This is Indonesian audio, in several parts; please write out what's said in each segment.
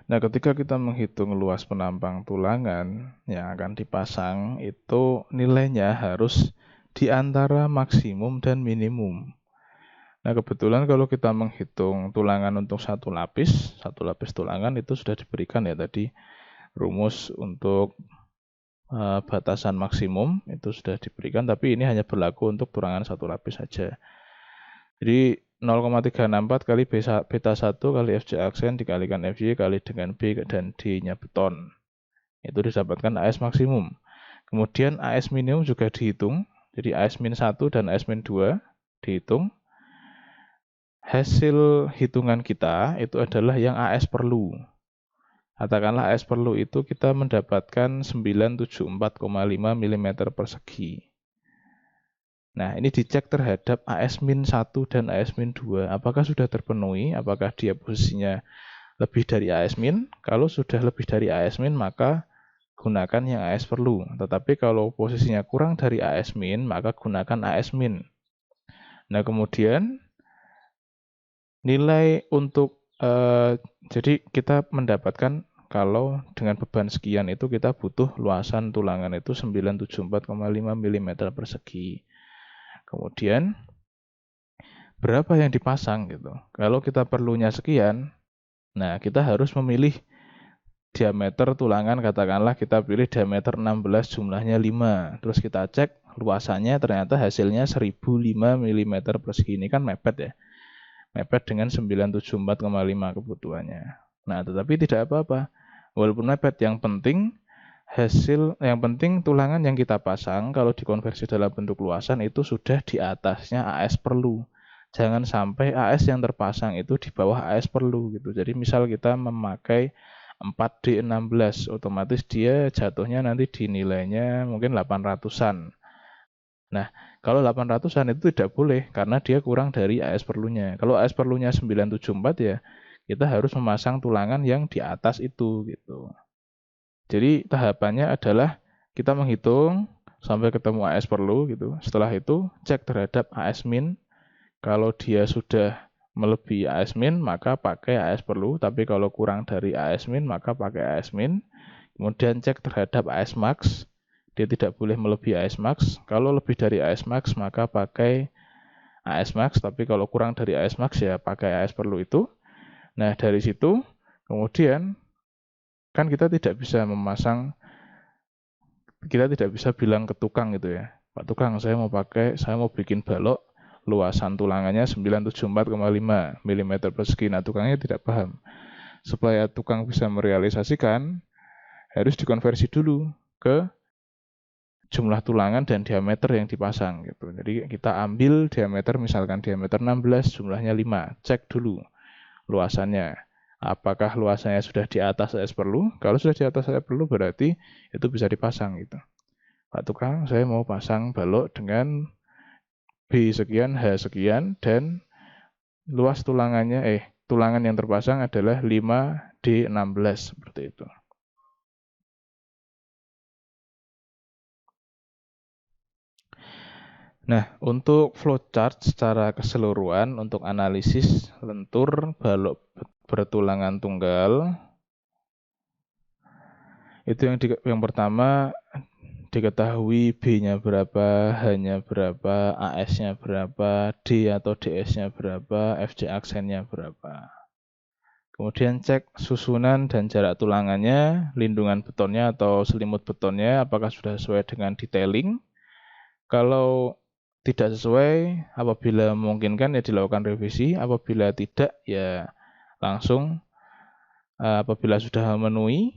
Nah, ketika kita menghitung luas penampang tulangan yang akan dipasang, itu nilainya harus di antara maksimum dan minimum. Nah, kebetulan kalau kita menghitung tulangan untuk satu lapis tulangan itu sudah diberikan ya tadi rumus untuk batasan maksimum itu sudah diberikan, tapi ini hanya berlaku untuk tulangan satu lapis saja. Jadi 0,364 kali beta 1 kali Fj aksen dikalikan Fy kali dengan B dan D-nya beton. Itu didapatkan AS maksimum. Kemudian AS minimum juga dihitung. Jadi AS min 1 dan AS min 2 dihitung. Hasil hitungan kita itu adalah yang AS perlu. Katakanlah AS perlu itu kita mendapatkan 974,5 mm persegi. Nah, ini dicek terhadap AS-1 dan AS-2. Apakah sudah terpenuhi? Apakah dia posisinya lebih dari AS-? Kalau sudah lebih dari AS-, maka gunakan yang AS perlu. Tetapi kalau posisinya kurang dari AS-, maka gunakan AS-. Nah, kemudian nilai untuk jadi kita mendapatkan kalau dengan beban sekian itu kita butuh luasan tulangan itu 974,5 mm persegi. Kemudian berapa yang dipasang gitu. Kalau kita perlunya sekian, nah kita harus memilih diameter tulangan, katakanlah kita pilih diameter 16 jumlahnya 5. Terus kita cek luasannya ternyata hasilnya 1005 mm persegi. Ini kan mepet ya. Mepet dengan 974,5 kebutuhannya. Nah, tetapi tidak apa-apa. Walaupun mepet, yang penting tulangan yang kita pasang kalau dikonversi dalam bentuk luasan itu sudah di atasnya AS perlu. Jangan sampai AS yang terpasang itu di bawah AS perlu gitu. Jadi misal kita memakai 4D16, otomatis dia jatuhnya nanti di nilainya mungkin 800-an. Nah, kalau 800-an itu tidak boleh karena dia kurang dari AS perlunya. Kalau AS perlunya 974 ya kita harus memasang tulangan yang di atas itu gitu. Jadi tahapannya adalah kita menghitung sampai ketemu AS perlu gitu. Setelah itu cek terhadap AS min. Kalau dia sudah melebihi AS min maka pakai AS perlu, tapi kalau kurang dari AS min maka pakai AS min. Kemudian cek terhadap AS max. Dia tidak boleh melebihi AS max. Kalau lebih dari AS max maka pakai AS max, tapi kalau kurang dari AS max ya pakai AS perlu itu. Nah, dari situ kemudian kan kita tidak bisa bilang ke tukang gitu ya. Pak tukang, saya mau bikin balok luasan tulangannya 974,5 mm persegi. Nah, tukangnya tidak paham. Supaya tukang bisa merealisasikan harus dikonversi dulu ke jumlah tulangan dan diameter yang dipasang gitu. Jadi kita ambil diameter, misalkan diameter 16, jumlahnya 5. Cek dulu luasannya. Apakah luasannya sudah di atas AS perlu? Kalau sudah di atas AS perlu berarti itu bisa dipasang gitu. Pak tukang, saya mau pasang balok dengan B sekian, H sekian, dan luas tulangan yang terpasang adalah 5D16 seperti itu. Nah, untuk flowchart secara keseluruhan untuk analisis lentur balok bertulangan tunggal, itu yang pertama diketahui B-nya berapa, H-nya berapa, AS-nya berapa, D atau DS-nya berapa, FJ aksennya berapa. Kemudian cek susunan dan jarak tulangannya, lindungan betonnya atau selimut betonnya, apakah sudah sesuai dengan detailing. Kalau tidak sesuai, apabila memungkinkan ya dilakukan revisi, apabila tidak ya langsung apabila sudah memenuhi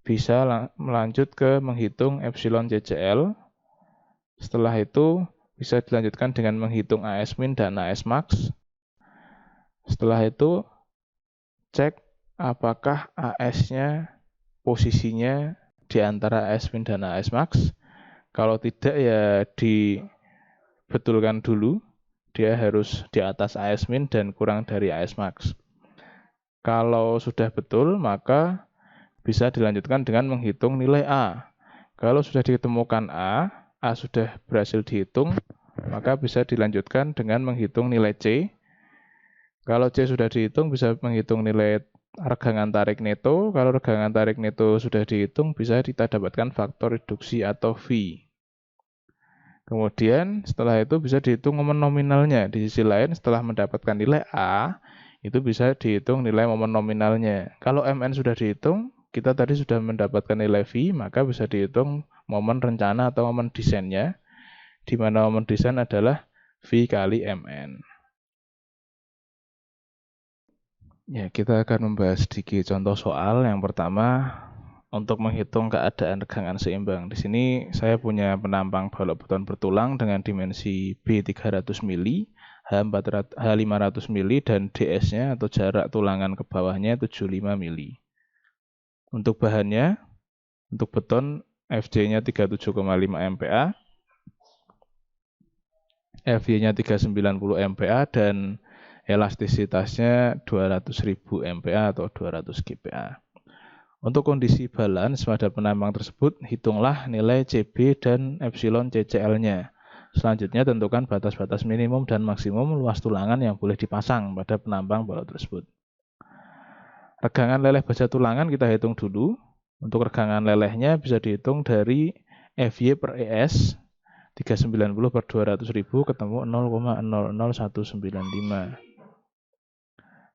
bisa melanjut ke menghitung epsilon CCL. Setelah itu bisa dilanjutkan dengan menghitung AS min dan AS max. Setelah itu cek apakah AS-nya posisinya di antara AS min dan AS max. Kalau tidak ya dibetulkan dulu, dia harus di atas AS min dan kurang dari AS max. Kalau sudah betul, maka bisa dilanjutkan dengan menghitung nilai A. Kalau sudah ditemukan A sudah berhasil dihitung, maka bisa dilanjutkan dengan menghitung nilai C. Kalau C sudah dihitung bisa menghitung nilai regangan tarik neto. Kalau regangan tarik neto sudah dihitung bisa kita dapatkan faktor reduksi atau V. Kemudian setelah itu bisa dihitung momen nominalnya. Di sisi lain setelah mendapatkan nilai A, itu bisa dihitung nilai momen nominalnya. Kalau MN sudah dihitung, kita tadi sudah mendapatkan nilai V, maka bisa dihitung momen rencana atau momen desainnya, di mana momen desain adalah V kali MN. Ya, kita akan membahas sedikit contoh soal. Yang pertama, untuk menghitung keadaan regangan seimbang. Di sini saya punya penampang balok beton bertulang dengan dimensi B 300 mili, H 500 mili, dan DS-nya atau jarak tulangan ke bawahnya 75 mili. Untuk bahannya, untuk beton FJ-nya 37,5 MPa, FY-nya 390 MPa, dan elastisitasnya 200.000 MPa atau 200 GPa. Untuk kondisi balance pada penambang tersebut, hitunglah nilai CB dan epsilon CCL-nya. Selanjutnya tentukan batas-batas minimum dan maksimum luas tulangan yang boleh dipasang pada penambang balok tersebut. Regangan leleh baja tulangan kita hitung dulu. Untuk regangan lelehnya bisa dihitung dari FY per ES 390 per 200.000 ketemu 0,00195.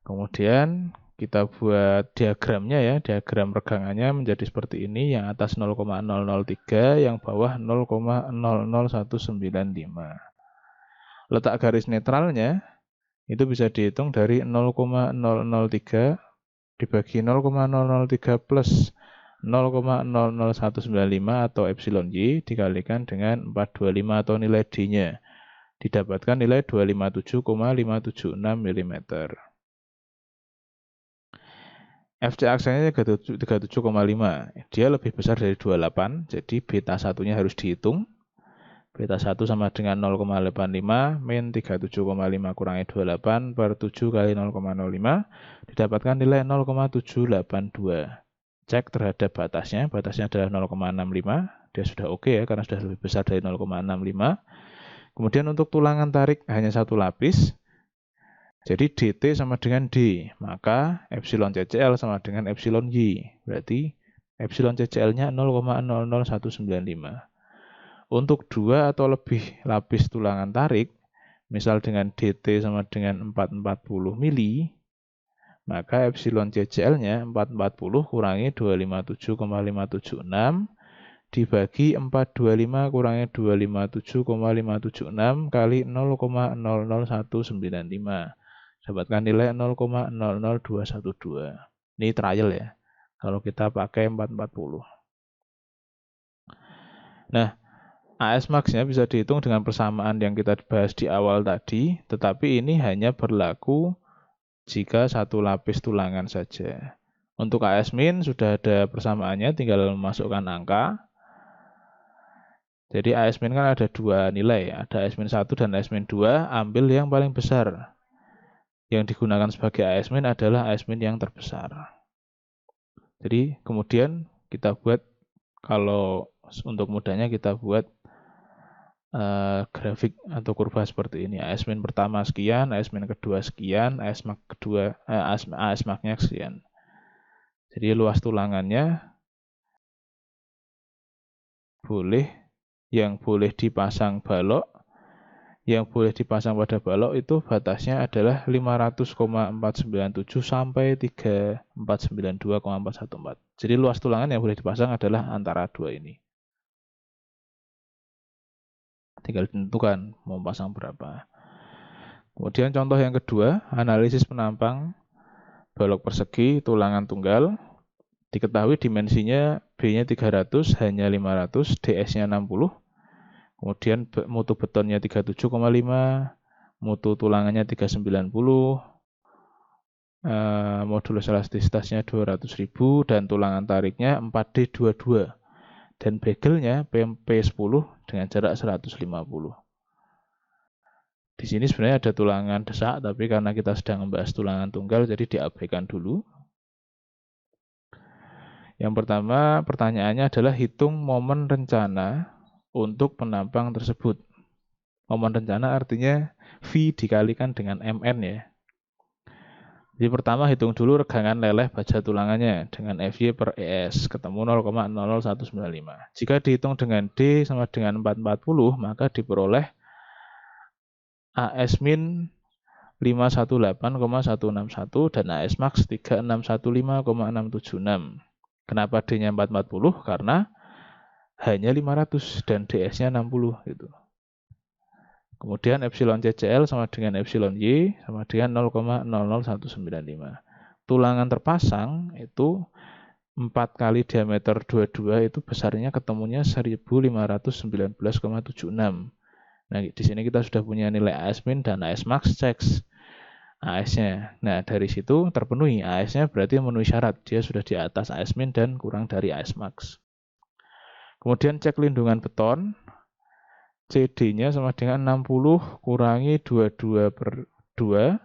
Kemudian kita buat diagramnya ya. Diagram regangannya menjadi seperti ini. Yang atas 0,003, yang bawah 0,00195. Letak garis netralnya itu bisa dihitung dari 0,003 dibagi 0,003 plus 0,00195 atau epsilon Y dikalikan dengan 425 atau nilai D-nya. Didapatkan nilai 257,576 mm. FC aksesnya 37,5. Dia lebih besar dari 28, jadi beta 1-nya harus dihitung. Beta 1 sama dengan 0,85 min 37,5 kurangi 28 per 7 kali 0,05. Didapatkan nilai 0,782. Cek terhadap batasnya adalah 0,65. Dia sudah oke ya, karena sudah lebih besar dari 0,65. Kemudian untuk tulangan tarik hanya satu lapis. Jadi DT sama dengan D, maka epsilon CCL sama dengan epsilon Y. Berarti epsilon CCL-nya 0,00195. Untuk 2 atau lebih lapis tulangan tarik, misal dengan DT sama dengan 440 mili, maka epsilon CCL-nya 440 kurangi 257,576 dibagi 425 kurangi 257,576 kali 0,00195. Dapatkan nilai 0,00212. Ini trial ya. Kalau kita pakai 440. Nah, AS max-nya bisa dihitung dengan persamaan yang kita bahas di awal tadi, tetapi ini hanya berlaku jika satu lapis tulangan saja. Untuk AS min sudah ada persamaannya, tinggal memasukkan angka. Jadi AS min kan ada dua nilai, ada AS min 1 dan AS min 2, ambil yang paling besar. Yang digunakan sebagai AS min adalah AS min yang terbesar. Jadi kemudian kita buat, kalau untuk mudahnya kita buat grafik atau kurva seperti ini. AS min pertama sekian, AS min kedua sekian, AS max kedua, AS max-nya sekian. Jadi luas tulangannya yang boleh dipasang balok, yang boleh dipasang pada balok itu batasnya adalah 500,497 sampai 3492,414. Jadi luas tulangan yang boleh dipasang adalah antara dua ini. Tinggal ditentukan mau pasang berapa. Kemudian contoh yang kedua, analisis penampang balok persegi tulangan tunggal. Diketahui dimensinya B-nya 300, hanya 500, DS-nya 60. Kemudian mutu betonnya 37,5, mutu tulangannya 390, modulus elastisitasnya 200.000, dan tulangan tariknya 4D22. Dan begelnya PMP10 dengan jarak 150. Di sini sebenarnya ada tulangan desak, tapi karena kita sedang membahas tulangan tunggal, jadi diabaikan dulu. Yang pertama, pertanyaannya adalah hitung momen rencana untuk penampang tersebut. Momen rencana artinya V dikalikan dengan MN ya. Jadi pertama hitung dulu regangan leleh baja tulangannya dengan FY per ES, ketemu 0,00195. Jika dihitung dengan D sama dengan 440, maka diperoleh AS min 518,161 dan AS max 3615,676. Kenapa D-nya 440? Karena hanya 500 dan DS-nya 60 gitu. Kemudian epsilon CCL sama dengan epsilon Y sama dengan 0,00195. Tulangan terpasang itu 4 kali diameter 22 itu besarnya ketemunya 1519,76. Nah, di sini kita sudah punya nilai AS min dan AS max, cek AS-nya. Nah, dari situ terpenuhi. AS-nya berarti memenuhi syarat. Dia sudah di atas AS min dan kurang dari AS max. Kemudian cek lindungan beton. CD-nya sama dengan 60 kurangi 22 per 2.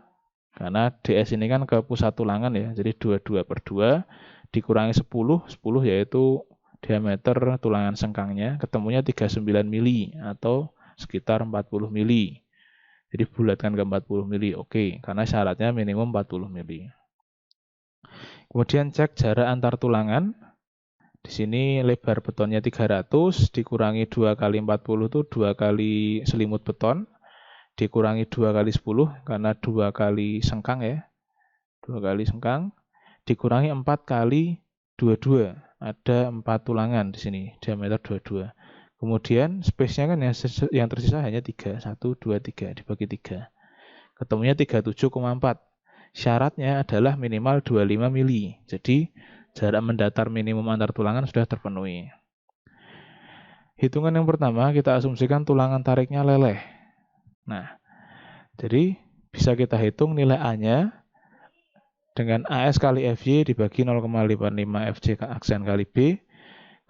Karena DS ini kan ke pusat tulangan ya. Jadi 22 per 2 dikurangi 10. 10 yaitu diameter tulangan sengkangnya. Ketemunya 39 mili atau sekitar 40 mili. Jadi bulatkan ke 40 mili. Oke, karena syaratnya minimum 40 mili. Kemudian cek jarak antar tulangan. Di sini lebar betonnya 300 dikurangi 2 kali 40 itu 2 kali selimut beton. Dikurangi 2 kali 10 karena 2 kali sengkang ya. 2 kali sengkang. Dikurangi 4 kali 22. Ada 4 tulangan di sini, diameter 22. Kemudian space-nya kan yang tersisa hanya 3. 1, 2, 3 dibagi 3. Ketemunya 37,4. Syaratnya adalah minimal 25 mili. Jadi jarak mendatar minimum antar tulangan sudah terpenuhi. Hitungan yang pertama kita asumsikan tulangan tariknya leleh. Nah, jadi bisa kita hitung nilai A-nya dengan AS kali FY dibagi 0,55 FJ aksen kali B,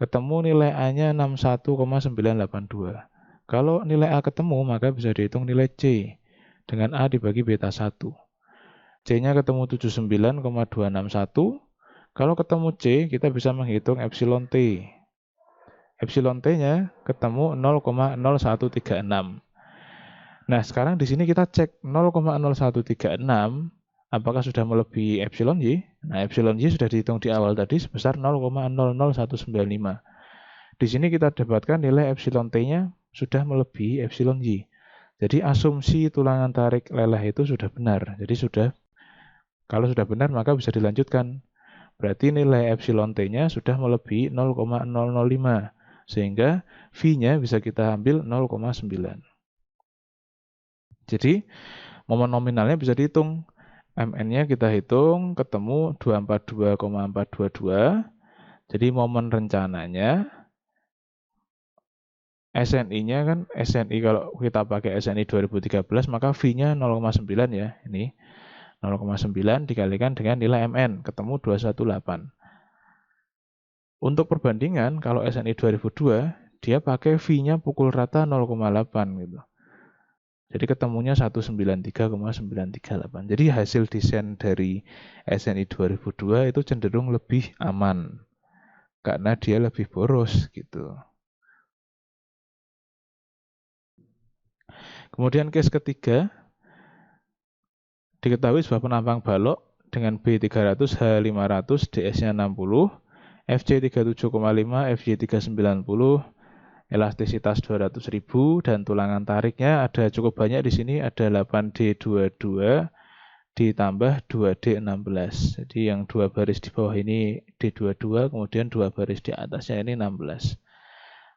ketemu nilai A-nya 61,982. Kalau nilai A ketemu, maka bisa dihitung nilai C dengan A dibagi beta 1. C-nya ketemu 79,261. Kalau ketemu C, kita bisa menghitung epsilon T. Epsilon T-nya ketemu 0,0136. Nah, sekarang di sini kita cek 0,0136 apakah sudah melebihi epsilon Y. Nah, epsilon Y sudah dihitung di awal tadi sebesar 0,00195. Di sini kita dapatkan nilai epsilon T-nya sudah melebihi epsilon Y. Jadi asumsi tulangan tarik leleh itu sudah benar. Jadi kalau sudah benar maka bisa dilanjutkan. Berarti nilai epsilon T-nya sudah melebihi 0,005. Sehingga V-nya bisa kita ambil 0,9. Jadi, momen nominalnya bisa dihitung. MN-nya kita hitung, ketemu 242,422. Jadi, momen rencananya, SNI-nya kan, SNI kalau kita pakai SNI 2013, maka V-nya 0,9 ya. Ini 0,9 dikalikan dengan nilai MN, ketemu 218. Untuk perbandingan, kalau SNI 2002, dia pakai V-nya pukul rata 0,8 gitu. Jadi ketemunya 193,938. Jadi hasil desain dari SNI 2002 itu cenderung lebih aman. Karena dia lebih boros gitu. Kemudian case ketiga, diketahui sebuah penampang balok dengan B300, H500, DS-nya 60, FJ 37,5, FJ 390, elastisitas 200.000 dan tulangan tariknya ada cukup banyak di sini, ada 8D22 ditambah 2D16. Jadi yang 2 baris di bawah ini D22, kemudian 2 baris di atasnya ini 16.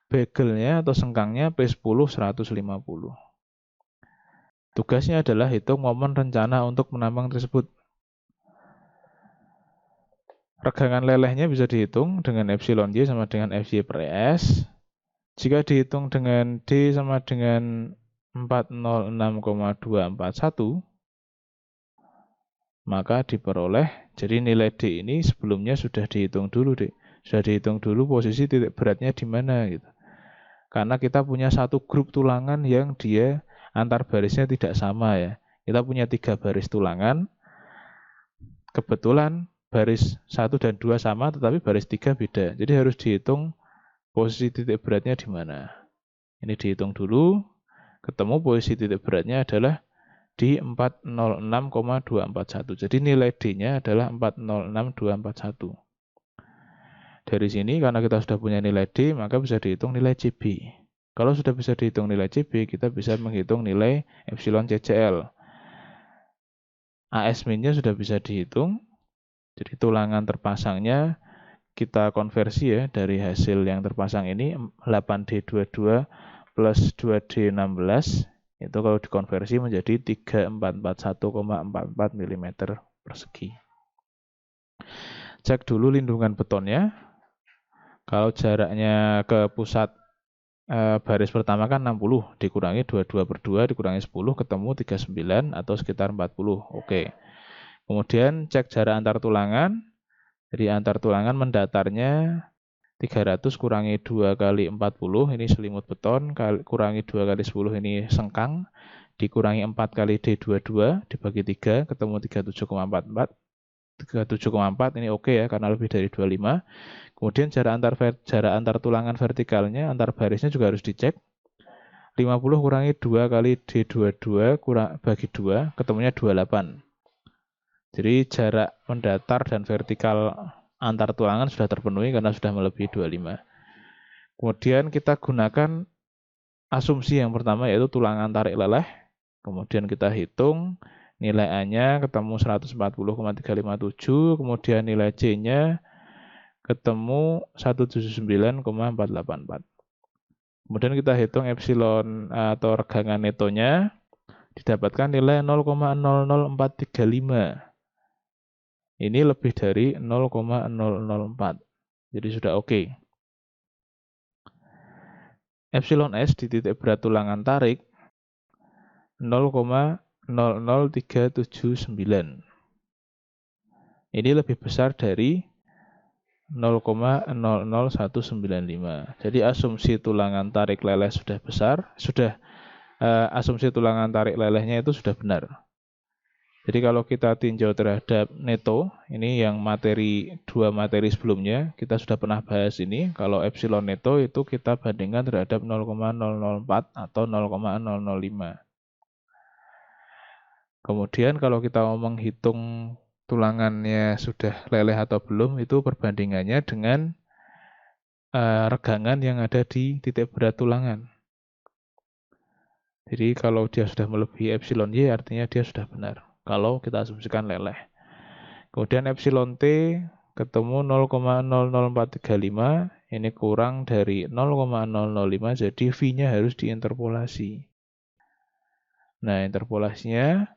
Begelnya atau sengkangnya P10 150. Tugasnya adalah hitung momen rencana untuk menambang tersebut. Regangan lelehnya bisa dihitung dengan epsilon Y sama dengan FY per ES. Jika dihitung dengan D sama dengan 406,241, maka diperoleh, jadi nilai D ini sebelumnya sudah dihitung dulu, sudah dihitung dulu posisi titik beratnya di mana gitu. Karena kita punya satu grup tulangan yang dia antar barisnya tidak sama ya. Kita punya 3 baris tulangan, kebetulan baris 1 dan 2 sama, tetapi baris 3 beda. Jadi harus dihitung posisi titik beratnya di mana. Ini dihitung dulu, ketemu posisi titik beratnya adalah di 406,241. Jadi nilai D-nya adalah 406,241. Dari sini karena kita sudah punya nilai D, maka bisa dihitung nilai CB. Kalau sudah bisa dihitung nilai CB, kita bisa menghitung nilai epsilon CCL. AS min-nya sudah bisa dihitung. Jadi tulangan terpasangnya kita konversi ya dari hasil yang terpasang ini 8D22 plus 2D16 itu kalau dikonversi menjadi 3441,44 mm persegi. Cek dulu lindungan betonnya. Kalau jaraknya ke pusat baris pertama kan 60 dikurangi 22/2 dikurangi 10 ketemu 39 atau sekitar 40. Oke. Kemudian cek jarak antar tulangan. Jadi antar tulangan mendatarnya 300 kurangi 2 kali 40, ini selimut beton, kurangi 2 kali 10, ini sengkang, dikurangi 4 kali D22, dibagi 3, ketemu 37,44. 37,4 ini oke ya, karena lebih dari 25. Kemudian jarak antar tulangan vertikalnya, antar barisnya juga harus dicek. 50 kurangi 2 kali D22 bagi 2, ketemunya 28. Jadi jarak mendatar dan vertikal antar tulangan sudah terpenuhi karena sudah melebihi 25. Kemudian kita gunakan asumsi yang pertama yaitu tulangan tarik leleh. Kemudian kita hitung nilai A-nya ketemu 140,357, kemudian nilai C-nya ketemu 179,484. Kemudian kita hitung epsilon atau regangan netonya, didapatkan nilai 0,00435. Ini lebih dari 0,004. Jadi sudah oke. Epsilon S di titik berat tulangan tarik 0,00379. Ini lebih besar dari 0,00195. Jadi asumsi tulangan tarik leleh sudah besar, asumsi tulangan tarik lelehnya itu sudah benar. Jadi kalau kita tinjau terhadap neto, ini yang dua materi sebelumnya, kita sudah pernah bahas ini. Kalau epsilon neto itu kita bandingkan terhadap 0,004 atau 0,005. Kemudian kalau kita mau menghitung tulangannya sudah leleh atau belum, itu perbandingannya dengan regangan yang ada di titik berat tulangan. Jadi kalau dia sudah melebihi epsilon Y, artinya dia sudah benar. Kalau kita asumsikan leleh. Kemudian epsilon T ketemu 0,00435, ini kurang dari 0,005, jadi V-nya harus diinterpolasi. Nah, interpolasinya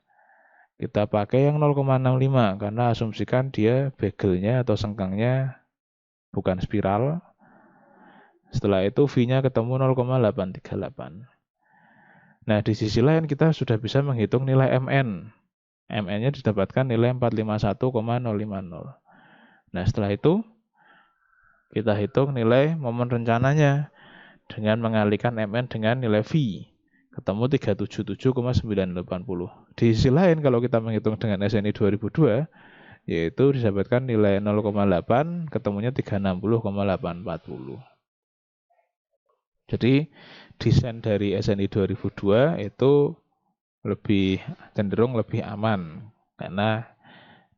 kita pakai yang 0,65, karena asumsikan dia begelnya atau sengkangnya bukan spiral. Setelah itu V-nya ketemu 0,838. Nah, di sisi lain kita sudah bisa menghitung nilai MN. MN-nya didapatkan nilai 451,050. Nah, setelah itu kita hitung nilai momen rencananya dengan mengalihkan MN dengan nilai V. Ketemu 377,980. Di sisi lain kalau kita menghitung dengan SNI 2002, yaitu didapatkan nilai 0,8, ketemunya 360,840. Jadi desain dari SNI 2002 itu cenderung lebih aman karena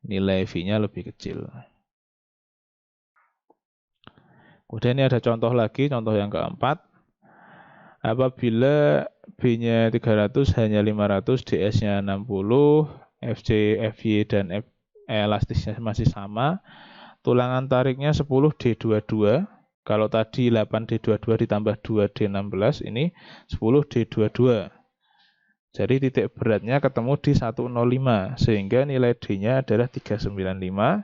nilai V-nya lebih kecil. Kemudian ini ada contoh lagi, contoh yang keempat. Apabila B-nya 300 hanya 500, DS-nya 60, FC, FY dan elastisnya masih sama, tulangan tariknya 10D22. Kalau tadi 8D22 ditambah 2D16, ini 10D22. Jadi titik beratnya ketemu di 105, sehingga nilai D-nya adalah 395.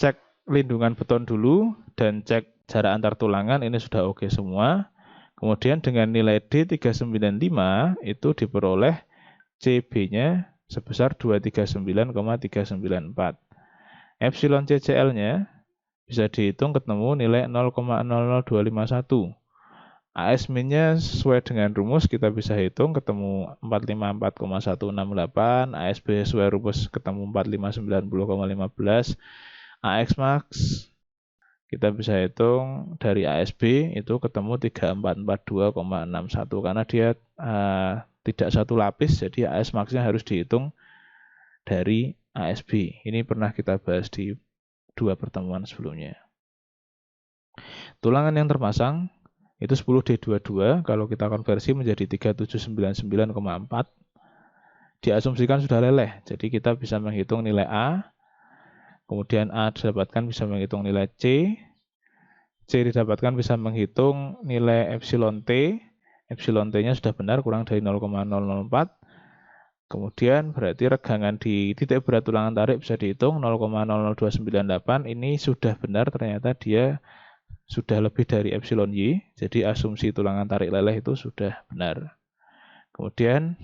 Cek lindungan beton dulu, dan cek jarak antar tulangan, ini sudah oke semua. Kemudian dengan nilai D 395, itu diperoleh CB-nya sebesar 239,394. Epsilon CCL-nya bisa dihitung ketemu nilai 0,00251. AS min-nya sesuai dengan rumus kita bisa hitung ketemu 454,168, ASB sesuai rumus ketemu 4590,15, AX max kita bisa hitung dari ASB itu ketemu 3442,61 karena dia tidak satu lapis, jadi AS max-nya harus dihitung dari ASB. Ini pernah kita bahas di 2 pertemuan sebelumnya. Tulangan yang terpasang itu 10D22, kalau kita konversi menjadi 3799,4. Diasumsikan sudah leleh, jadi kita bisa menghitung nilai A, kemudian A didapatkan bisa menghitung nilai C didapatkan bisa menghitung nilai epsilon T-nya sudah benar, kurang dari 0,004. Kemudian berarti regangan di titik berat tulangan tarik bisa dihitung 0,00298. Ini sudah benar, ternyata dia sudah lebih dari epsilon Y. Jadi asumsi tulangan tarik leleh itu sudah benar. Kemudian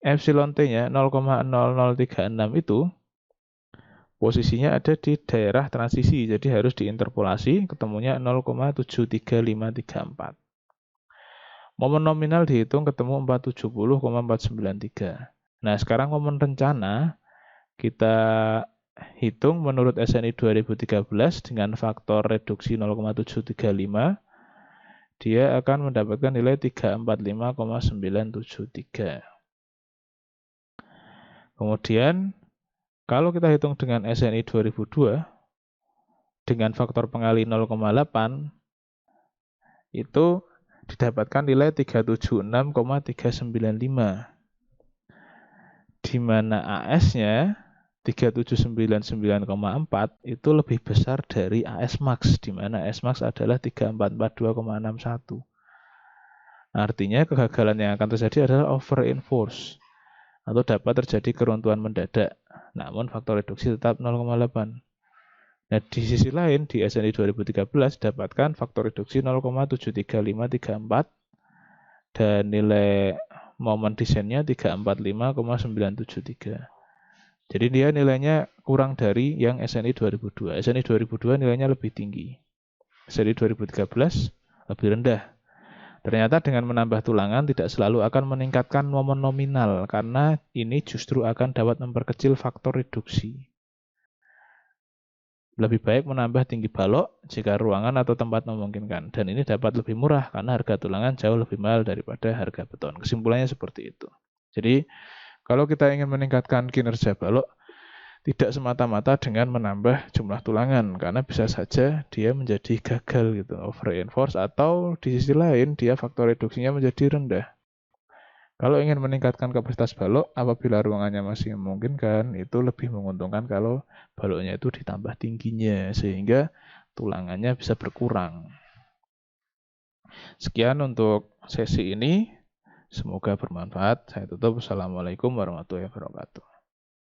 epsilon T-nya 0,0036 itu posisinya ada di daerah transisi. Jadi harus diinterpolasi, ketemunya 0,73534. Momen nominal dihitung ketemu 470,493. Nah, sekarang momen rencana kita hitung menurut SNI 2013 dengan faktor reduksi 0,735. Dia akan mendapatkan nilai 345,973. Kemudian, kalau kita hitung dengan SNI 2002, dengan faktor pengali 0,8, itu didapatkan nilai 376,395. Di mana AS-nya 3799,4 itu lebih besar dari AS max, di mana AS max adalah 3442,61. Artinya kegagalan yang akan terjadi adalah over-enforce atau dapat terjadi keruntuhan mendadak. Namun faktor reduksi tetap 0,8. Nah, di sisi lain, di SNI 2013 dapatkan faktor reduksi 0,73534 dan nilai momen desainnya 345,973. Jadi dia nilainya kurang dari yang SNI 2002. SNI 2002 nilainya lebih tinggi. SNI 2013 lebih rendah. Ternyata dengan menambah tulangan tidak selalu akan meningkatkan momen nominal, karena ini justru akan dapat memperkecil faktor reduksi. Lebih baik menambah tinggi balok jika ruangan atau tempat memungkinkan. Dan ini dapat lebih murah karena harga tulangan jauh lebih mahal daripada harga beton. Kesimpulannya seperti itu. Jadi, kalau kita ingin meningkatkan kinerja balok, tidak semata-mata dengan menambah jumlah tulangan. Karena bisa saja dia menjadi gagal gitu, over-enforce, atau di sisi lain dia faktor reduksinya menjadi rendah. Kalau ingin meningkatkan kapasitas balok, apabila ruangannya masih memungkinkan, itu lebih menguntungkan kalau baloknya itu ditambah tingginya, sehingga tulangannya bisa berkurang. Sekian untuk sesi ini, semoga bermanfaat. Saya tutup. Assalamualaikum warahmatullahi wabarakatuh.